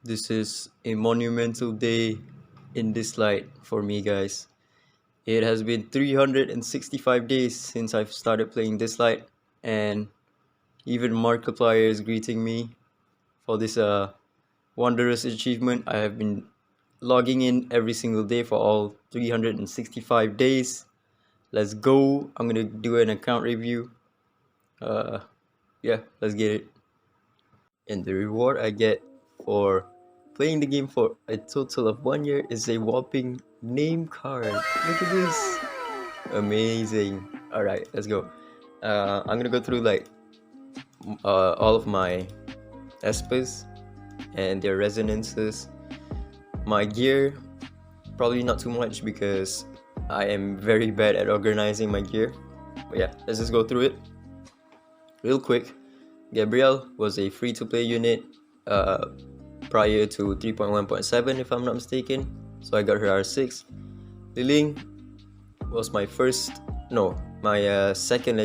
This is a monumental day in Dislyte for me, guys. It has been 365 days since I've started playing Dislyte, and even Markiplier is greeting me for this wondrous achievement. I have been logging in every single day for all 365 days. Let's go. I'm gonna do an account review. Uh, yeah, let's get it. And the reward I get for playing the game for a total of 1 year is a whopping name card. Look at this. Amazing. Alright, let's go. I'm gonna go through like all of my Espers and their resonances. My gear, probably not too much because I am very bad at organizing my gear. But yeah, let's just go through it real quick. Gabrielle was a free-to-play unit prior to 3.1.7 if I'm not mistaken, so I got her R6. Liling was my second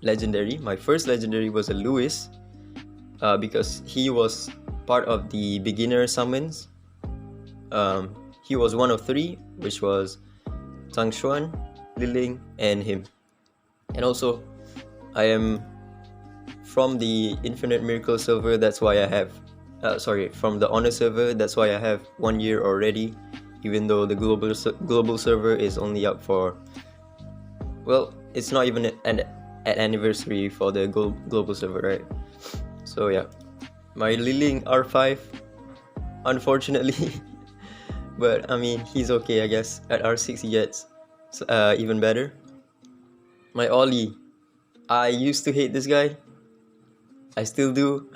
legendary. My first legendary was a Lewis because he was part of the beginner summons. He was one of three, which was Tang Xuan, Liling, and him. And also, I am from the Infinite Miracle server, that's why I have from the Honor server, that's why I have 1 year already, even though the global server is only up for, well, it's not even an anniversary for the global server, right? So yeah, my Liling R5, unfortunately, but I mean, he's okay, I guess. At R6 he gets even better. My Ollie, I used to hate this guy. I still do.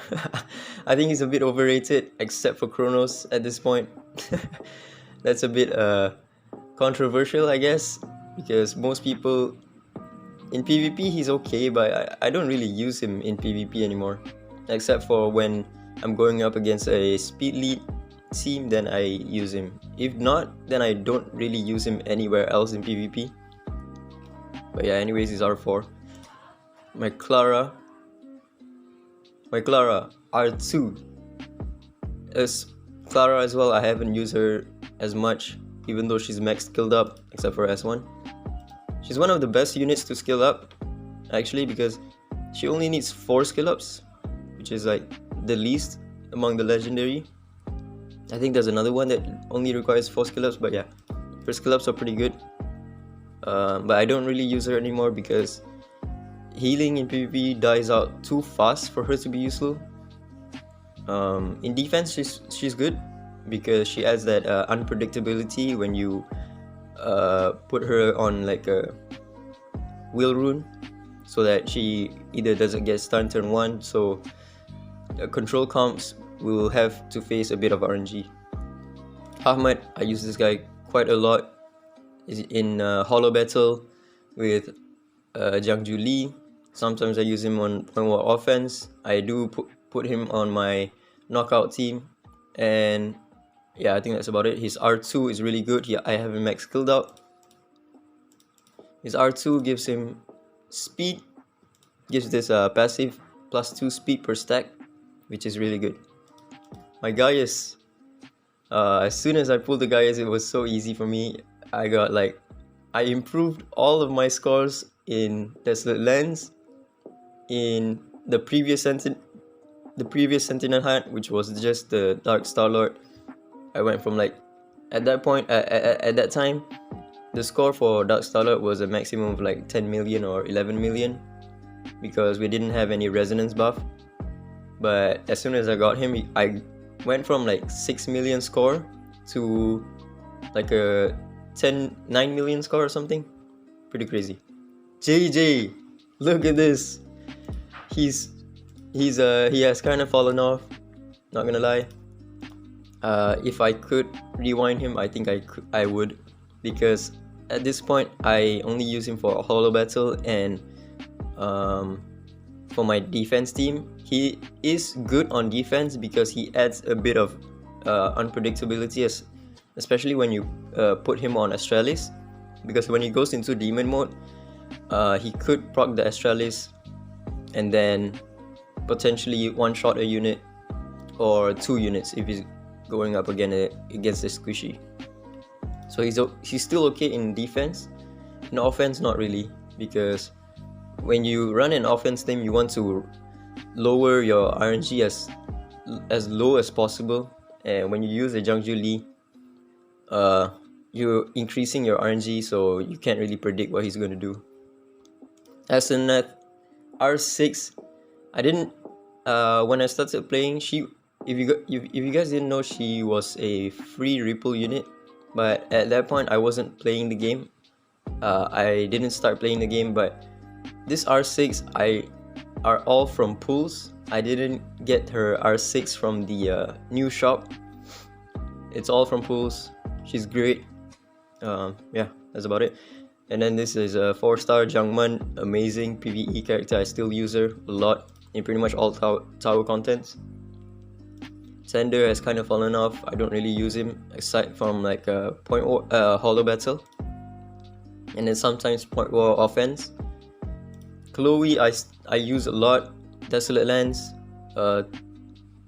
I think he's a bit overrated, except for Kronos at this point. That's a bit controversial, I guess, because most people in PvP he's okay, but I don't really use him in PvP anymore, except for when I'm going up against a speed lead team, then I use him. If not, then I don't really use him anywhere else in PvP. But yeah, anyways, he's R4. My Clara R2. As Clara as well, I haven't used her as much, even though she's max skilled up, except for S1. She's one of the best units to skill up, actually, because she only needs 4 skill ups, which is like the least among the legendary. I think there's another one that only requires 4 skill ups, but yeah, her skill ups are pretty good. But I don't really use her anymore because healing in PvP dies out too fast for her to be useful. In defense, she's good because she adds that unpredictability when you put her on like a will rune, so that she either doesn't get stun turn 1, so control comps will have to face a bit of RNG. Ahmed, I use this guy quite a lot in Hollow Battle with Jiangju Li. Sometimes I use him on point war offense. I do put him on my knockout team, and yeah, I think that's about it. His R2 is really good. I have him max skilled out. His R2 gives him speed, gives this passive +2 speed per stack, which is really good. My Ggez, as soon as I pulled the Ggez, it was so easy for me. I improved all of my scores in Desolate Lands, in the previous Sentinel hunt, which was just the Dark Starlord. I went from like, at that point, at that time, the score for Dark Starlord was a maximum of like 10 million or 11 million because we didn't have any resonance buff. But as soon as I got him, I went from like 6 million score to like a 9 million score or something. Pretty crazy. JJ, look at this. He has kind of fallen off, not gonna lie. If I could rewind him, I think I would, because at this point I only use him for a Hollow Battle and for my defense team. He is good on defense because he adds a bit of unpredictability, especially when you put him on Astralis, because when he goes into demon mode, he could proc the Astralis and then potentially one-shot a unit or 2 units if he's going up against the squishy. So he's still okay in defense. In offense, not really, because when you run an offense team, you want to lower your RNG as low as possible, and when you use a Jungju Lee, you're increasing your RNG, so you can't really predict what he's going to do. As in R6, I didn't when I started playing, if you guys didn't know, she was a free Ripple unit, but at that point I wasn't playing the game. I didn't start playing the game, but this R6 are all from pulls. I didn't get her R6 from the new shop. It's all from pulls. She's great. Yeah, that's about it. And then this is a 4-star Jungman, amazing PvE character. I still use her a lot in pretty much all tower contents. Sander has kind of fallen off. I don't really use him aside from like holo battle, and then sometimes point war offense. Chloe I use a lot. Desolate Lands,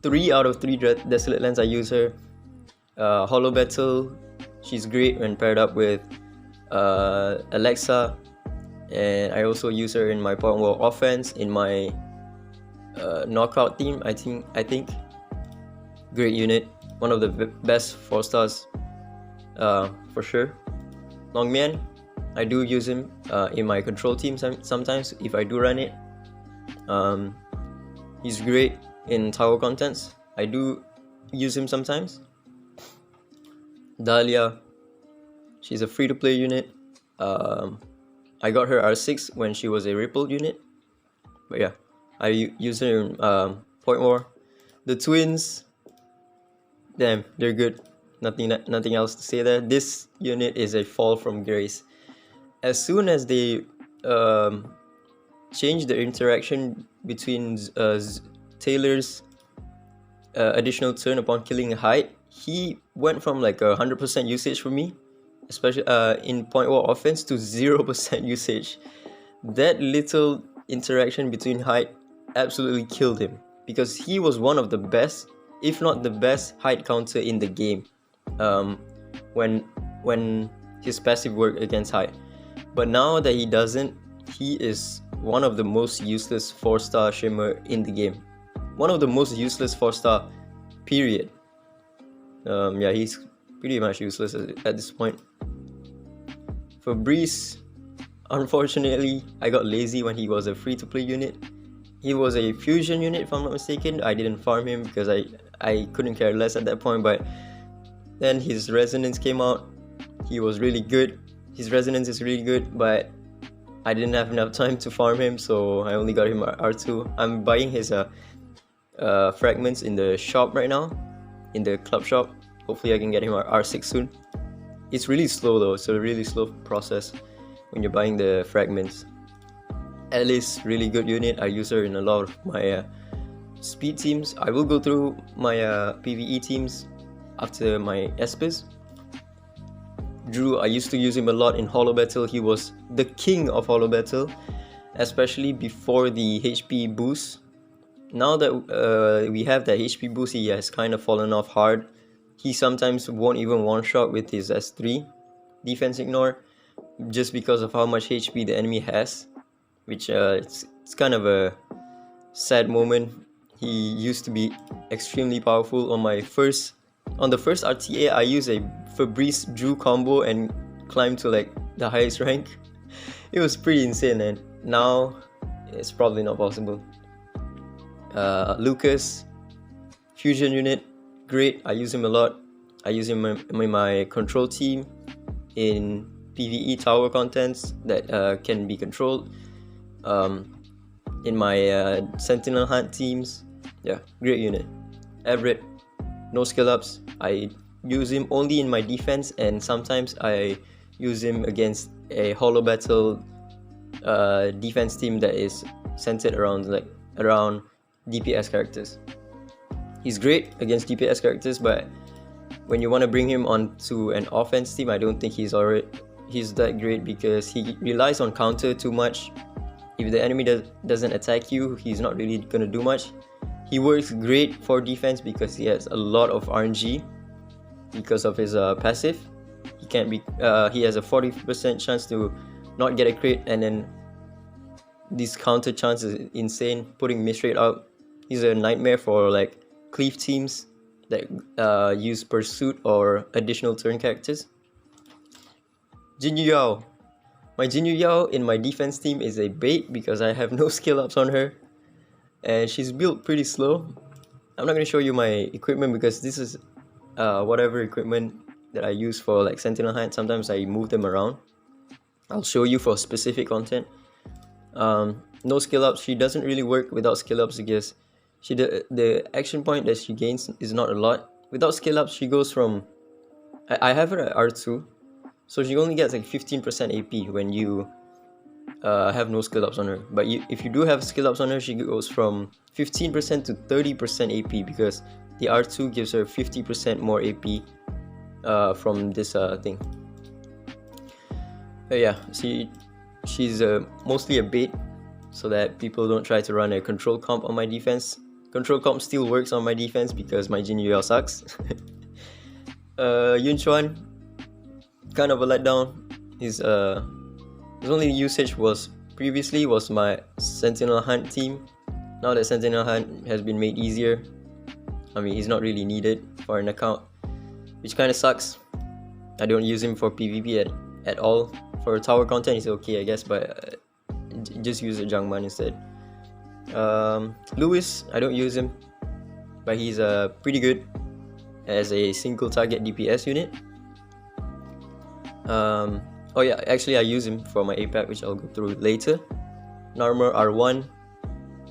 3 out of 3 Desolate Lands I use her. Holo battle, she's great when paired up with Alexa, and I also use her in my point war offense in my knockout team. I think great unit, one of the best 4-stars for sure. Longmian, I do use him in my control team sometimes if I do run it. He's great in tower contents. I do use him sometimes. Dahlia, she's a free-to-play unit. I got her R6 when she was a Ripple unit, but yeah, I use her in point war. The twins, damn, they're good. Nothing else to say there. This unit is a fall from grace. As soon as they changed the interaction between Taylor's additional turn upon killing a height, he went from like 100% usage for me, especially in point war offense, to 0% usage. That little interaction between height absolutely killed him, because he was one of the best, if not the best, height counter in the game when his passive worked against height. But now that he doesn't, he is one of the most useless 4-star Shimmer in the game. One of the most useless 4-star, period. Yeah, he's pretty much useless at this point. Fabrice, unfortunately, I got lazy when he was a free-to-play unit. He was a fusion unit, if I'm not mistaken. I didn't farm him because I couldn't care less at that point, but then his resonance came out. He was really good. His resonance is really good, but I didn't have enough time to farm him, so I only got him R2. I'm buying his fragments in the shop right now, in the club shop. Hopefully I can get him R6 soon. It's really slow though, it's a really slow process when you're buying the fragments. Alice, really good unit. I use her in a lot of my speed teams. I will go through my PvE teams after my Espers. Drew, I used to use him a lot in holo battle. He was the king of holo battle, especially before the HP boost. Now that we have that HP boost, he has kind of fallen off hard. He sometimes won't even one-shot with his S3 defense ignore, just because of how much HP the enemy has, which it's kind of a sad moment. He used to be extremely powerful. On the first RTA, I used a Fabrice Drew combo and climbed to like the highest rank. It was pretty insane, and now it's probably not possible. Lucas, fusion unit, great. I use him a lot. I use him in my control team, in PvE tower contents that can be controlled, in my Sentinel hunt teams. Yeah, great unit. Everett, no skill ups. I use him only in my defense, and sometimes I use him against a holo battle defense team that is centered around DPS characters. He's great against DPS characters, but when you want to bring him onto an offense team, I don't think he's that great, because he relies on counter too much. If the enemy doesn't attack you, he's not really gonna do much. He works great for defense because he has a lot of RNG, because of his passive. He can't be. He has a 40% chance to not get a crit, and then this counter chance is insane. Putting Mistrate out, he's a nightmare for like cleave teams that use pursuit or additional turn characters. Jinyu Yao. My Jinyu Yao in my defense team is a bait because I have no skill ups on her, and she's built pretty slow. I'm not gonna show you my equipment because this is whatever equipment that I use for like Sentinel Hunt. Sometimes I move them around. I'll show you for specific content. No skill ups. She doesn't really work without skill ups because the action point that she gains is not a lot. Without skill ups, she goes from I have her at R2, so she only gets like 15% AP when you have no skill ups on her. But if you do have skill ups on her, she goes from 15% to 30% AP because the R2 gives her 50% more AP from this thing. Yeah, she's mostly a bait so that people don't try to run a control comp on my defense. Control comp still works on my defense because my Jinyu Yao sucks. Yun Chuan, kind of a letdown. His only usage was previously was my Sentinel Hunt team. Now that Sentinel Hunt has been made easier, I mean, he's not really needed for an account, which kind of sucks. I don't use him for PvP at all. For tower content, he's okay, I guess, but just use a Jangman instead. Lewis, I don't use him, but he's pretty good as a single target DPS unit. Oh yeah, actually I use him for my APAC, which I'll go through later. Narmer R1,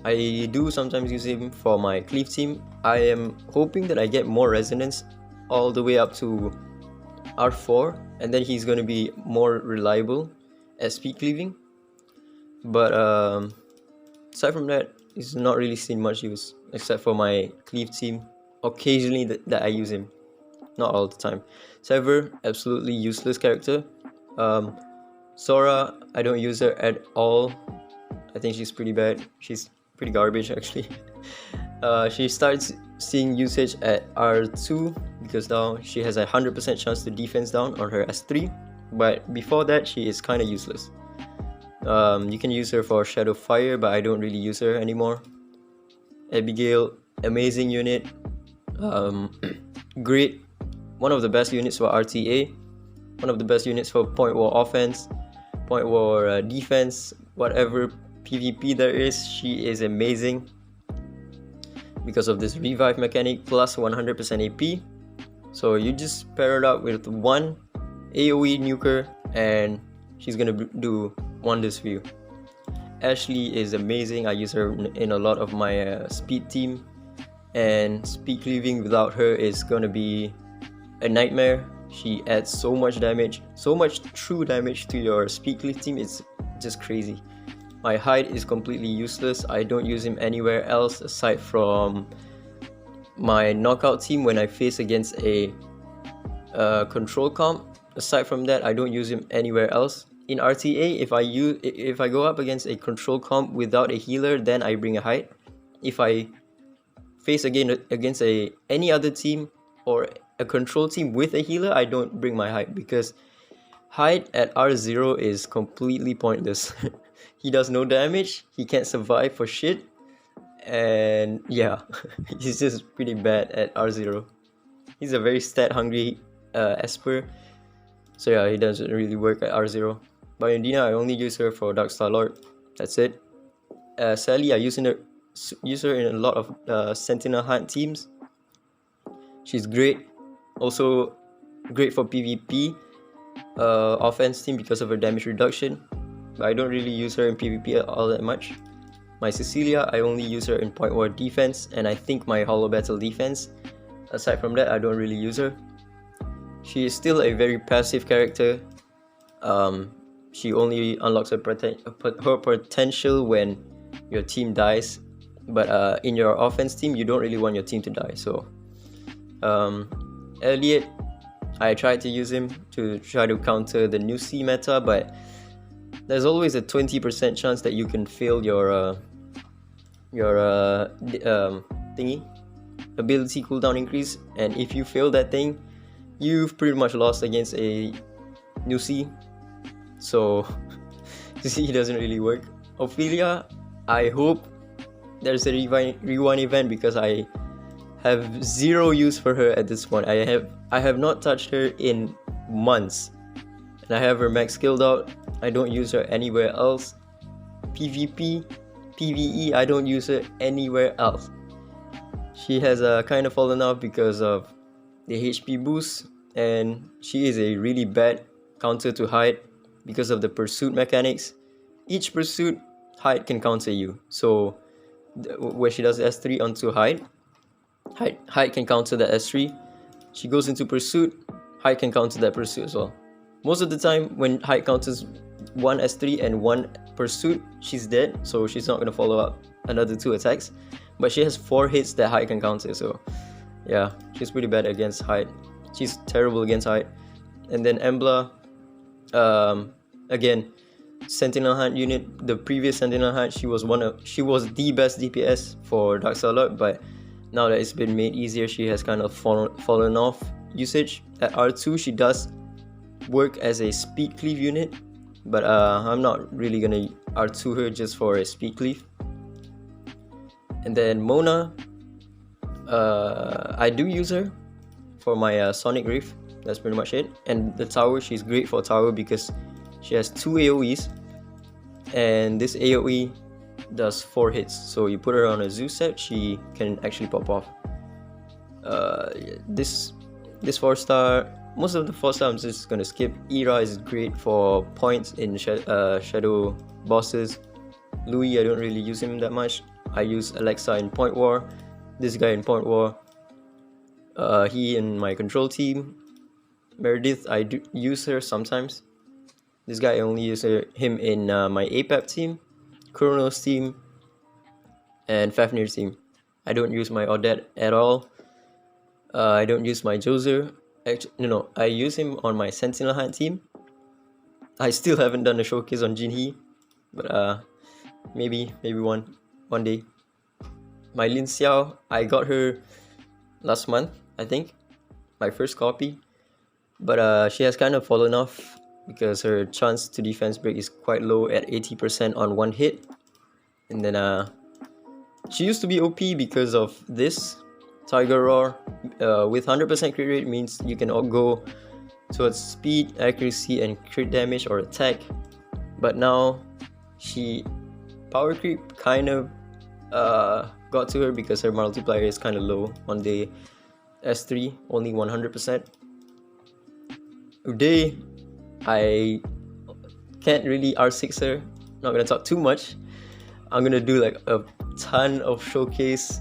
I do sometimes use him for my cleave team. I am hoping that I get more resonance all the way up to R4, and then he's going to be more reliable at speed cleaving. But aside from that, he's not really seen much use except for my cleave team. Occasionally that I use him, not all the time. Sever, absolutely useless character. Sora, I don't use her at all. I think she's pretty bad. She's pretty garbage actually. She starts seeing usage at R2 because now she has a 100% chance to defense down on her S3, but before that she is kind of useless. You can use her for Shadow Fire, but I don't really use her anymore. Abigail, amazing unit. Great, one of the best units for RTA, one of the best units for point war offense, point war defense, whatever PvP there is. She is amazing because of this revive mechanic plus 100% AP. So you just pair it up with one AoE nuker and she's gonna do wonders for you. Ashley is amazing. I use her in a lot of my speed team, and speed cleaving without her is gonna be a nightmare. She adds so much damage, so much true damage to your speed cleave team. It's just crazy. My hide is completely useless. I don't use him anywhere else aside from my knockout team when I face against a control comp. Aside from that, I don't use him anywhere else. In RTA, if I go up against a control comp without a healer, then I bring a hide. If I face against any other team or a control team with a healer, I don't bring my hide because hide at R0 is completely pointless. He does no damage, he can't survive for shit, and yeah, he's just pretty bad at R0. He's a very stat hungry Esper, so yeah, he doesn't really work at R0. Biondina, I only use her for Darkstar Lord, that's it. Sally, I use her in a lot of Sentinel Hunt teams. She's great, also great for PvP offense team because of her damage reduction, but I don't really use her in PvP all that much. My Cecilia, I only use her in point war defense and I think my Hollow Battle defense. Aside from that, I don't really use her. She is still a very passive character. She only unlocks her potential when your team dies, but in your offense team, you don't really want your team to die. So Elliot, I tried to use him to try to counter the new C meta, but there's always a 20% chance that you can fail your thingy ability cooldown increase, and if you fail that thing, you've pretty much lost against a Nusi, so he doesn't really work. Ophelia, I hope there's a rewind event because I have zero use for her at this point. I have not touched her in months, and I have her max skilled out. I don't use her anywhere else. PvP, PvE, I don't use her anywhere else. She has kind of fallen off because of the HP boost, and she is a really bad counter to hide because of the pursuit mechanics. Each pursuit, hide can counter you. So where she does S3 onto hide can counter that S3. She goes into pursuit, hide can counter that pursuit as well. Most of the time when hide counters one S3 and one pursuit, she's dead, so she's not gonna follow up another 2 attacks. But she has 4 hits that hide can counter, so yeah, she's pretty bad against hide. She's terrible against hide. And then Embla, again, Sentinel Hunt unit. The previous Sentinel Hunt, she was the best DPS for Dark Starlord, but now that it's been made easier, she has kind of fallen off usage. At R2, she does work as a speed cleave unit, but I'm not really gonna R2 her just for a speed cleave. And then Mona, I do use her for my Sonic Reef. That's pretty much it. And the tower, she's great for tower because she has 2 AoEs, and this AoE does 4 hits. So you put her on a zoo set, she can actually pop off. This 4-star, most of the 4-star I'm just gonna skip. Era is great for points in shadow bosses. Louis, I don't really use him that much. I use Alexa in Point War, this guy in Point War, he in my control team. Meredith, I do use her sometimes. This guy, I only use him in my APAP team, Chronos team, and Fafnir team. I don't use my Odette at all. I don't use my Joser. No, I use him on my Sentinel Hunt team. I still haven't done a showcase on Jinhee, but maybe one day. My Lin Xiao, I got her last month, I think, my first copy, but she has kind of fallen off because her chance to defense break is quite low at 80% on 1 hit. And then she used to be OP because of this Tiger Roar. With 100% crit rate means you can all go towards speed, accuracy, and crit damage or attack. But now she power creep kind of got to her because her multiplier is kind of low on the S3, only 100%. Uday, I can't really R6 her, not gonna talk too much. I'm gonna do like a ton of showcase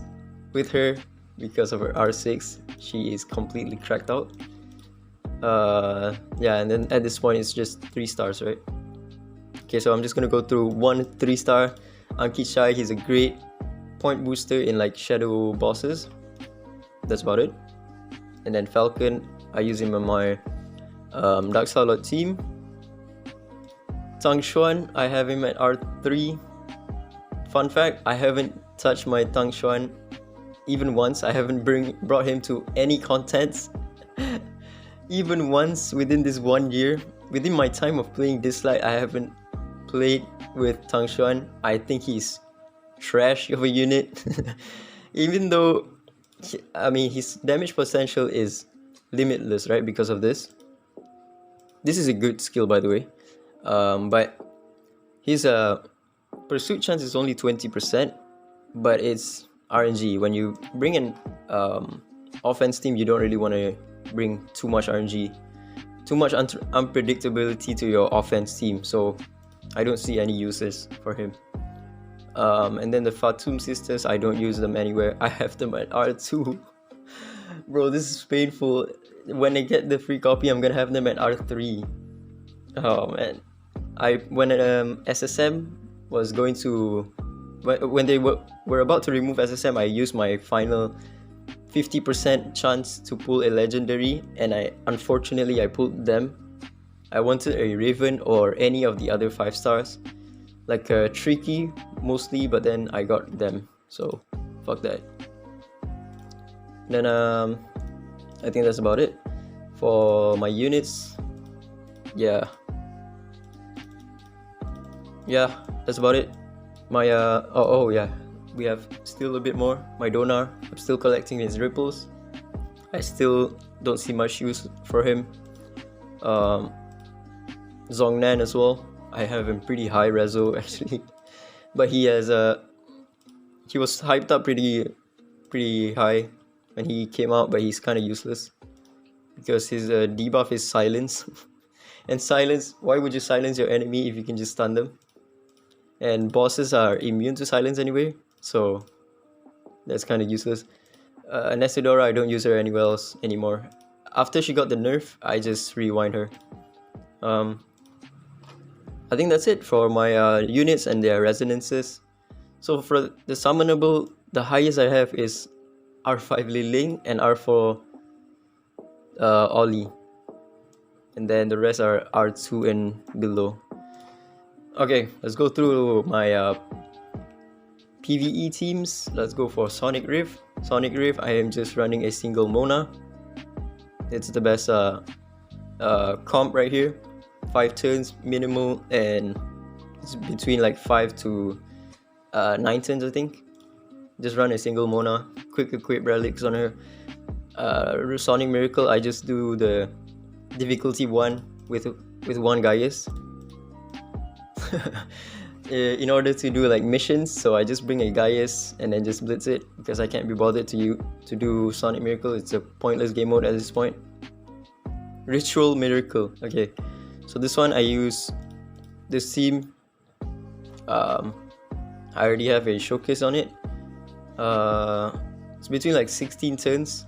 with her because of her R6. She is completely cracked out. Yeah, and then at this point it's just 3 stars, right? Okay, so I'm just gonna go through 1 3-star. Ankit Shai, he's a great point booster in like shadow bosses. That's about it. And then Falcon, I use him on my Dark Starlord team. Tang Xuan, I have him at R3. Fun fact, I haven't touched my Tang Xuan even once. I haven't brought him to any contents even once within this 1 year. Within my time of playing Dislyte, I haven't played with Tang Xuan. I think he's trash of a unit. Even though his damage potential is limitless, right? Because of this. This is a good skill, by the way. But his pursuit chance is only 20%, but it's RNG. When you bring an offense team, you don't really want to bring too much RNG, too much unpredictability to your offense team. So I don't see any uses for him. And then the Fatum sisters, I don't use them anywhere. I have them at R2. Bro, this is painful. When I get the free copy, I'm gonna have them at R3. Oh man. When SSM was going to, when they were about to remove SSM, I used my final 50% chance to pull a legendary, and unfortunately I pulled them. I wanted a Raven or any of the other 5 stars, like Tricky mostly, but then I got them, so fuck that. Then I think that's about it. For my units, yeah, that's about it. My oh yeah, we have still a bit more. My Donar, I'm still collecting his ripples. I still don't see much use for him. Zongnan as well, I have him pretty high reso actually, but he has he was hyped up pretty high when he came out, but he's kind of useless because his debuff is silence. And silence, why would you silence your enemy if you can just stun them? And bosses are immune to silence anyway, so that's kind of useless. Nesidora, I don't use her anywhere else anymore. After she got the nerf, I just rewind her. I think that's it for my units and their resonances. So for the summonable, the highest I have is R5 Liling and R4 Ollie. And then the rest are R2 and below. Okay, let's go through my PvE teams. Let's go for Sonic Rift. Sonic Rift, I am just running a single Mona. It's the best comp right here. 5 turns minimal, and it's between like 5 to 9 turns I think. Just run a single Mona, quick equip relics on her. Sonic Miracle, I just do the difficulty 1 with 1 Ggez. In order to do like missions, so I just bring a Ggez and then just blitz it because I can't be bothered to do Sonic Miracle. It's a pointless game mode at this point. Ritual Miracle, okay, so this one I use this team. I already have a showcase on it. It's between like 16 turns.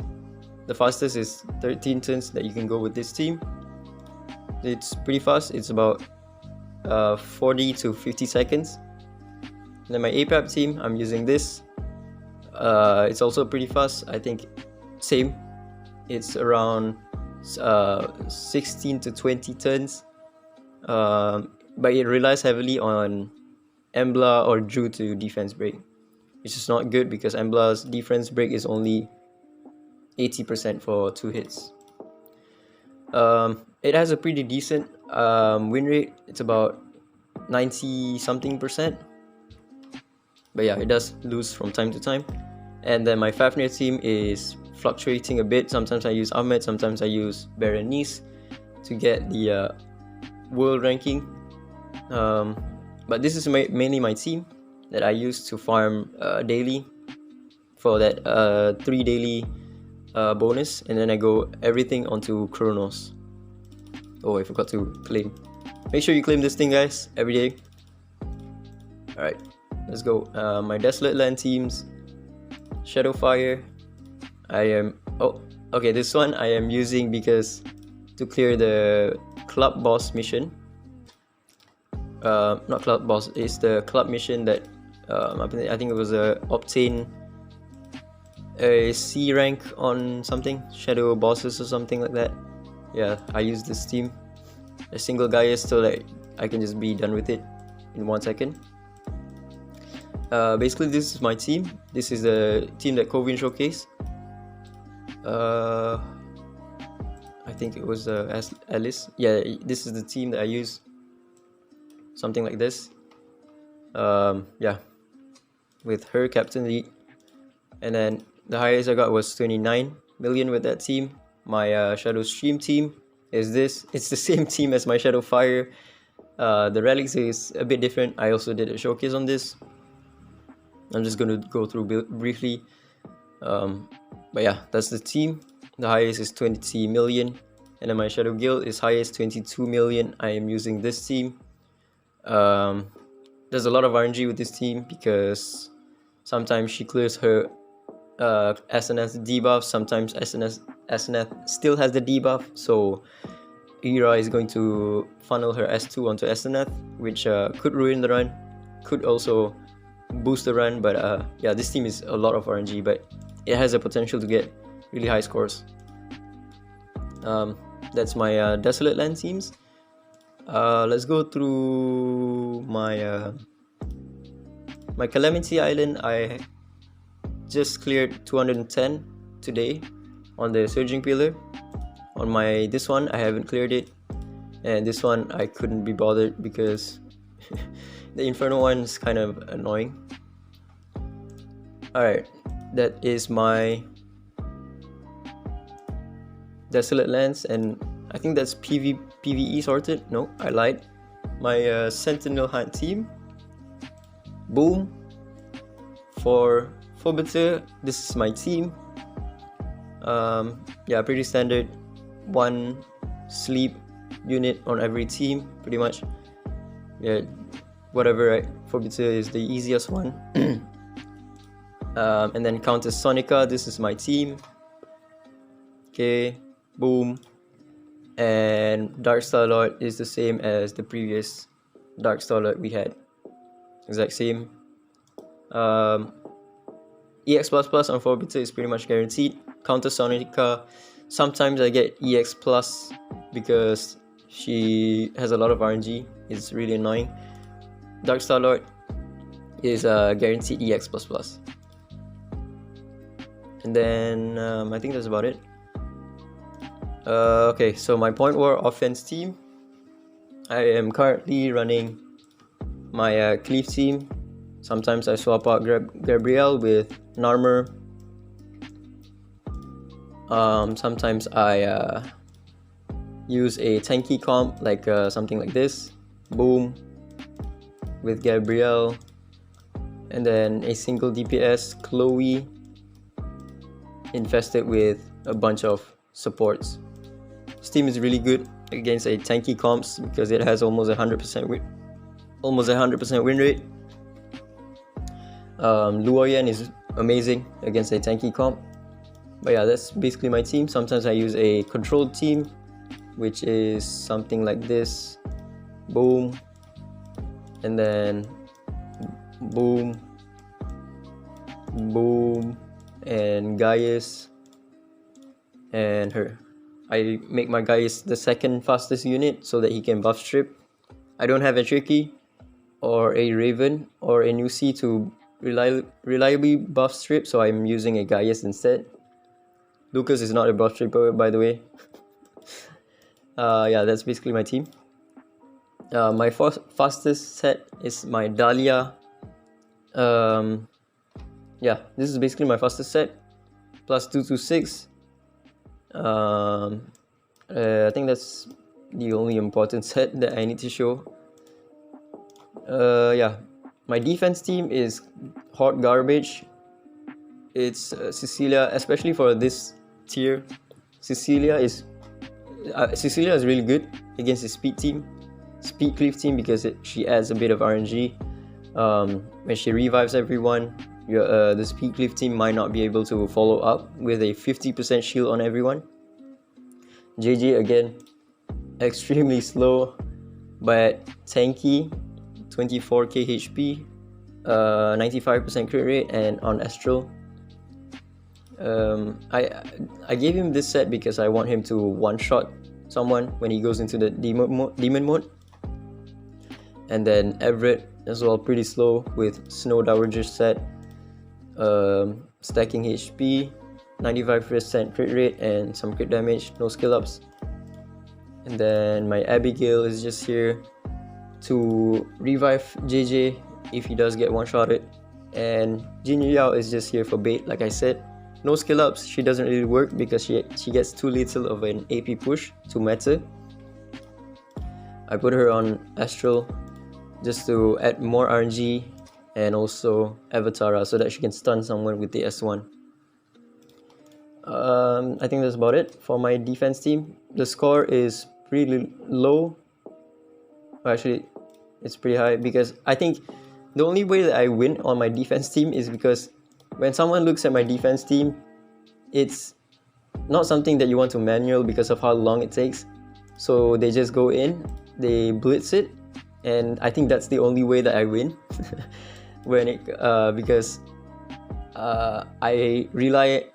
The fastest is 13 turns that you can go with this team. It's pretty fast. It's about 40 to 50 seconds. And then my APAP team, I'm using this. It's also pretty fast. I think same. It's around 16 to 20 turns. But it relies heavily on Embla or Drew to defense break, which is not good because Embla's defense break is only 80% for 2 hits. It has a pretty decent win rate. It's about 90 something percent, but yeah, it does lose from time to time. And then my Fafnir team is fluctuating a bit. Sometimes I use Ahmed, sometimes I use Berenice to get the world ranking. But this is mainly my team that I use to farm daily for that 3 daily bonus, and then I go everything onto Chronos. Oh, I forgot to claim. Make sure you claim this thing, guys, every day. Alright, let's go. My Desolate Land teams. Shadowfire. Okay, this one I am using because to clear the club boss mission. Not club boss, it's the club mission that I think it was obtain a C rank on something, shadow bosses or something like that. Yeah, I use this team, a single Ggez, so that I can just be done with it in 1 second. Basically, this is my team. This is the team that Covin showcased. I think it was Alice. Yeah, this is the team that I use. Something like this. Yeah, with her Captain Lee, and then the highest I got was 29 million with that team. My Shadow Stream team is this. It's the same team as my Shadow Fire. The relics is a bit different. I also did a showcase on this. I'm just gonna go through briefly. But yeah, that's the team. The highest is 20 million, and then my Shadow Guild is highest 22 million. I am using this team. There's a lot of RNG with this team because sometimes she clears her SNS debuff, sometimes SNS still has the debuff, so Ira is going to funnel her S2 onto SNS, which could ruin the run, could also boost the run, but yeah, this team is a lot of RNG, but it has a potential to get really high scores. That's my Desolate Land teams. Let's go through my my Calamity Island. I just cleared 210 today on the Surging Pillar. On my this one, I haven't cleared it, and this one I couldn't be bothered because the Inferno one is kind of annoying. Alright, that is my Desolate Lands, and I think that's PvE sorted. No, I lied. My Sentinel Hunt team. Boom. For Phobiter, this is my team. Yeah, pretty standard. One sleep unit on every team, pretty much. Yeah, whatever, right? Phobiter is the easiest one. And then Countess Sonica, this is my team. Okay, boom. And Dark Starlord is the same as the previous Dark Starlord we had. Exact same. EX++ on Phobiter is pretty much guaranteed. Counter Sonica, sometimes I get EX+ because she has a lot of RNG. It's really annoying. Dark Starlord is guaranteed EX++. And then I think that's about it. Okay, so my Point War offense team. I am currently running my Cleave team. Sometimes I swap out Gabrielle with Narmer. Sometimes I use a tanky comp like something like this. Boom. With Gabrielle. And then a single DPS, Chloe. Infested with a bunch of supports. This team is really good against a tanky comps because it has almost 100% win rate. Luoyan is amazing against a tanky comp. But yeah, that's basically my team. Sometimes I use a controlled team, which is something like this. Boom. And then boom. Boom. And Ggez. And her. I make my Ggez the second fastest unit so that he can buff strip. I don't have a Tricky or a Raven or a Nusi to reliably buff strip, so I'm using a Ggez instead. Lucas is not a buff stripper, by the way. Yeah, that's basically my team. My fastest set is my Dahlia. Yeah, this is basically my fastest set. Plus 226. I think that's the only important set that I need to show. Yeah, my defense team is hot garbage. It's Cecilia, especially for this tier. Cecilia is really good against the speed cleave team because she adds a bit of RNG. When she revives everyone, the speed cleave team might not be able to follow up with a 50% shield on everyone. Ggez again, extremely slow but tanky, 24k HP, 95% crit rate, and on Astral. I gave him this set because I want him to one-shot someone when he goes into the demon mode. And then Everett as well, pretty slow with Snow Dowager set, stacking HP, 95% crit rate and some crit damage, no skill ups. And then my Abigail is just here to revive JJ if he does get one-shotted. And Jin Yao is just here for bait, like I said. No skill ups, she doesn't really work because she gets too little of an AP push to meta. I put her on Astral just to add more RNG and also Avatara so that she can stun someone with the S1. I think that's about it for my defense team. The score is pretty low. Actually, it's pretty high because I think the only way that I win on my defense team is because when someone looks at my defense team, it's not something that you want to manual because of how long it takes. So they just go in, they blitz it, and I think that's the only way that I win. Because I rely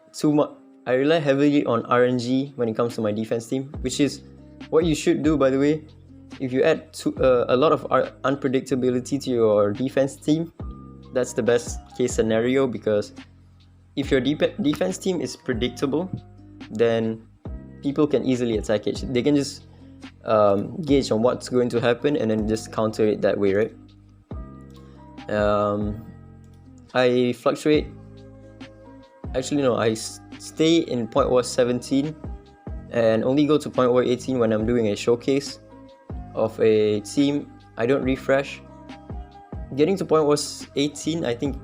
heavily on RNG when it comes to my defense team, which is what you should do, by the way. If you add a lot of unpredictability to your defense team, that's the best case scenario, because if your defense team is predictable, then people can easily attack it. They can just gauge on what's going to happen and then just counter it that way, right? I fluctuate. Actually, no, I stay in point war 17 and only go to point war 18 when I'm doing a showcase of a team. I don't refresh. Getting to point war 18, I think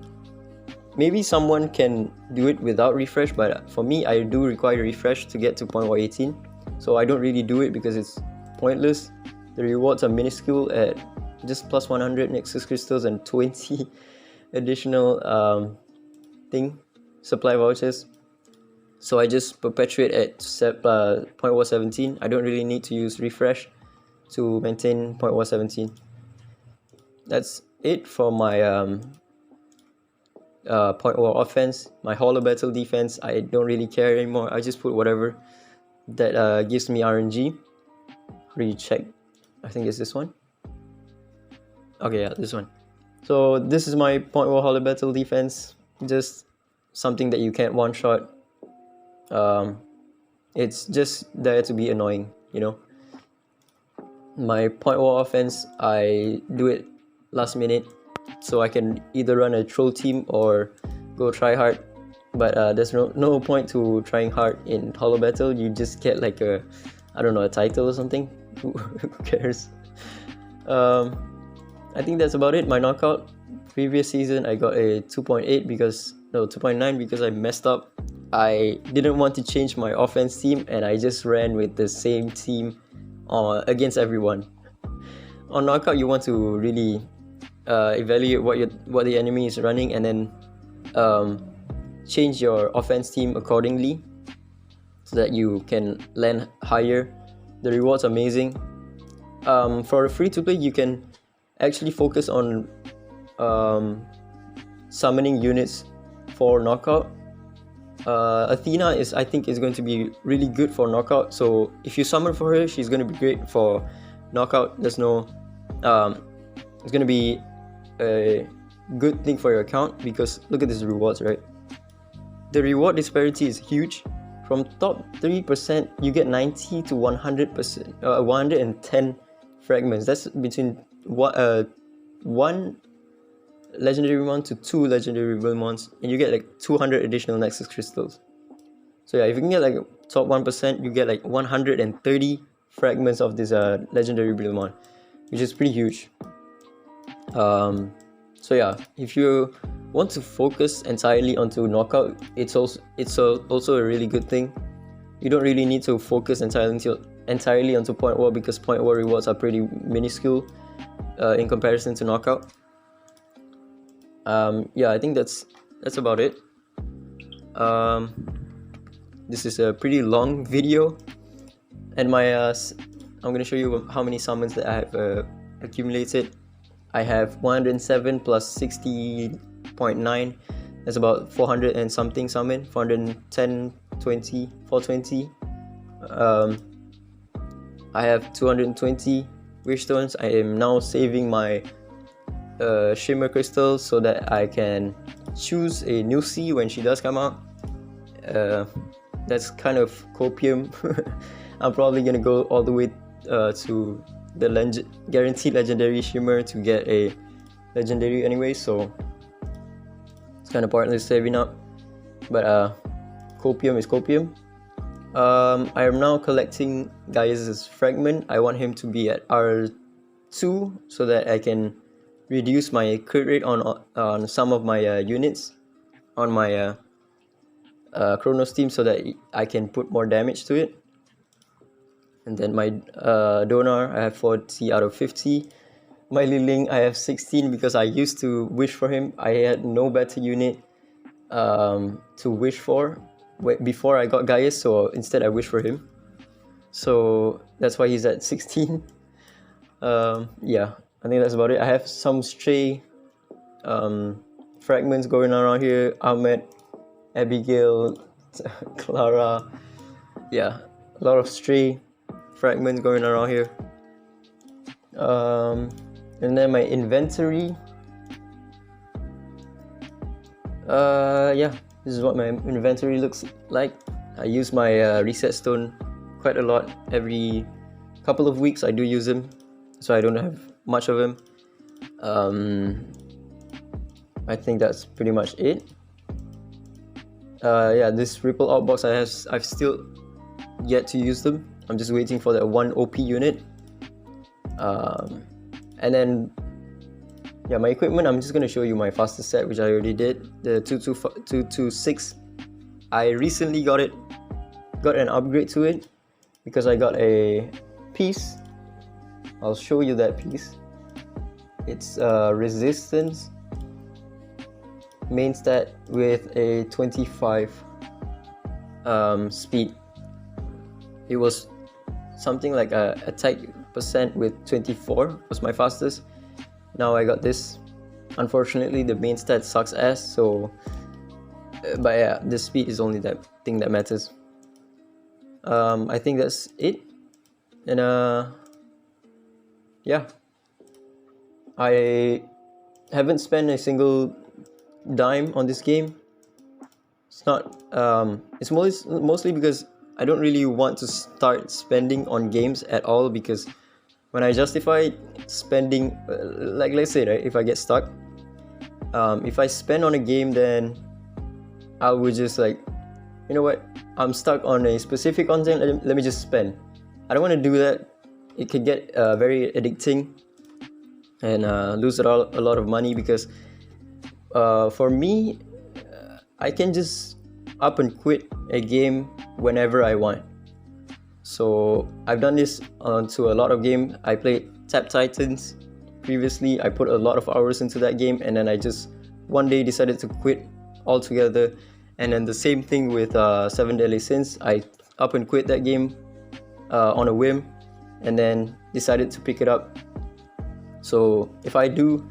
maybe someone can do it without refresh, but for me, I do require refresh to get to point war 18. So I don't really do it because it's pointless. The rewards are minuscule at just plus 100 Nexus crystals and 20 additional supply vouchers. So I just perpetuate at point war 17. I don't really need to use refresh to maintain point war 17. That's it for my point war offense. My holo battle defense, I don't really care anymore. I just put whatever that gives me RNG. Recheck. I think it's this one. Okay, yeah, this one. So this is my point war holo battle defense. Just something that you can't one shot. It's just there to be annoying, you know. My point war offense, I do it last minute, so I can either run a troll team or go try hard. But there's no point to trying hard in holo battle. You just get like a, I don't know, a title or something. Who cares? I think that's about it. My knockout previous season, I got a 2.8 because 2.9 because I messed up. I didn't want to change my offense team and I just ran with the same team against everyone. On knockout, you want to really evaluate what the enemy is running and then change your offense team accordingly so that you can land higher. The rewards are amazing. For a free-to-play, you can actually focus on summoning units for knockout. Athena I think is going to be really good for knockout. So if you summon for her, she's going to be great for knockout. There's no it's going to be a good thing for your account because look at these rewards, right? The reward disparity is huge. From top 3%, you get 90 to 100%, 110 fragments. That's between one legendary one to 2 legendary Wilmons, and you get like 200 additional Nexus crystals. So yeah, if you can get like top 1%, you get like 130 fragments of this legendary Wilmon, which is pretty huge. So yeah, if you want to focus entirely onto knockout, it's also a really good thing. You don't really need to focus entirely onto point war because point war rewards are pretty minuscule in comparison to knockout. Yeah, I think that's about it. This is a pretty long video, and my I'm gonna show you how many summons that I have accumulated. I have 107 plus 60.9. That's about 400 and something summon. 410, 20, 420. I have 220 wish stones. I am now saving my Shimmer crystals so that I can choose a new C when she does come out. That's kind of copium. I'm probably gonna go all the way to the guaranteed legendary Shimmer to get a legendary anyway, so it's kind of pointless saving up. But copium is copium. I am now collecting Ggez's fragment. I want him to be at R2 so that I can reduce my crit rate on some of my units on my Chronos team so that I can put more damage to it. And then my Donar, I have 40 out of 50. My Liling, I have 16 because I used to wish for him. I had no better unit to wish for before I got Ggez, so instead I wished for him. So that's why he's at 16. Yeah, I think that's about it. I have some stray fragments going around here. Ahmed, Abigail, Clara. Yeah, a lot of stray fragments going around here. And then my inventory. Yeah, this is what my inventory looks like. I use my reset stone quite a lot. Every couple of weeks I do use him, so I don't have much of him. I think that's pretty much it. Yeah, this Ripple Outbox I've still yet to use them. I'm just waiting for that one OP unit. And then yeah, my equipment, I'm just gonna show you my fastest set, which I already did, the 226. I recently got an upgrade to it because I got a piece. I'll show you that piece. It's resistance main stat with a 25 speed. It was something like a attack percent with 24 was my fastest. Now I got this. Unfortunately, the main stat sucks ass, so but yeah, the speed is only that thing that matters. I think that's it. And yeah, I haven't spent a single dime on this game. It's not it's mostly because I don't really want to start spending on games at all, because when I justify spending, like let's say, right, if I get stuck, if I spend on a game, then I would just like, you know what, I'm stuck on a specific content, let me just spend. I don't want to do that. It can get very addicting and lose a lot of money, because for me, I can just up and quit a game whenever I want. So I've done this onto a lot of games. I played Tap Titans previously. I put a lot of hours into that game, and then I just one day decided to quit altogether. And then the same thing with 7 Deadly Sins. I up and quit that game on a whim, and then decided to pick it up. So if I do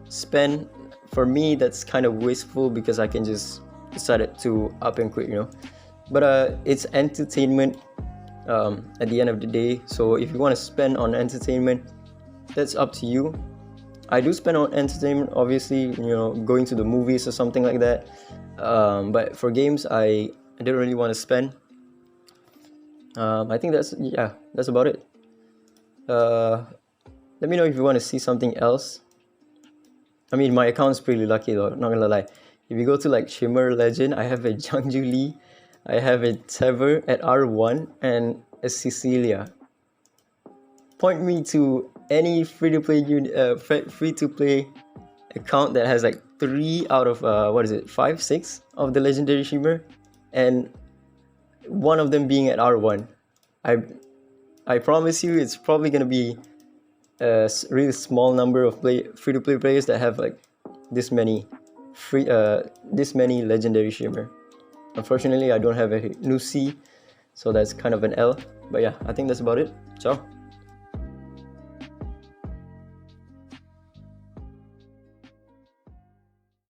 spend, for me that's kind of wasteful, because I can just decide to up and quit, you know. But it's entertainment at the end of the day. So if you want to spend on entertainment, that's up to you. I do spend on entertainment, obviously, you know, going to the movies or something like that. But for games, I don't really want to spend. I think that's about it. Let me know if you want to see something else. I mean, my account's pretty lucky though, not gonna lie. If you go to like Shimmer Legend, I have a Jiangju Li, I have a Tever at R1, and a Cecilia. Point me to any free-to-play account that has like 3 out of 5, 6 of the legendary Shimmer, and one of them being at R1. I promise you, it's probably gonna be a really small number of free-to-play players that have like this many legendary Shimmer. Unfortunately, I don't have a new C, so that's kind of an L. But yeah, I think that's about it. Ciao.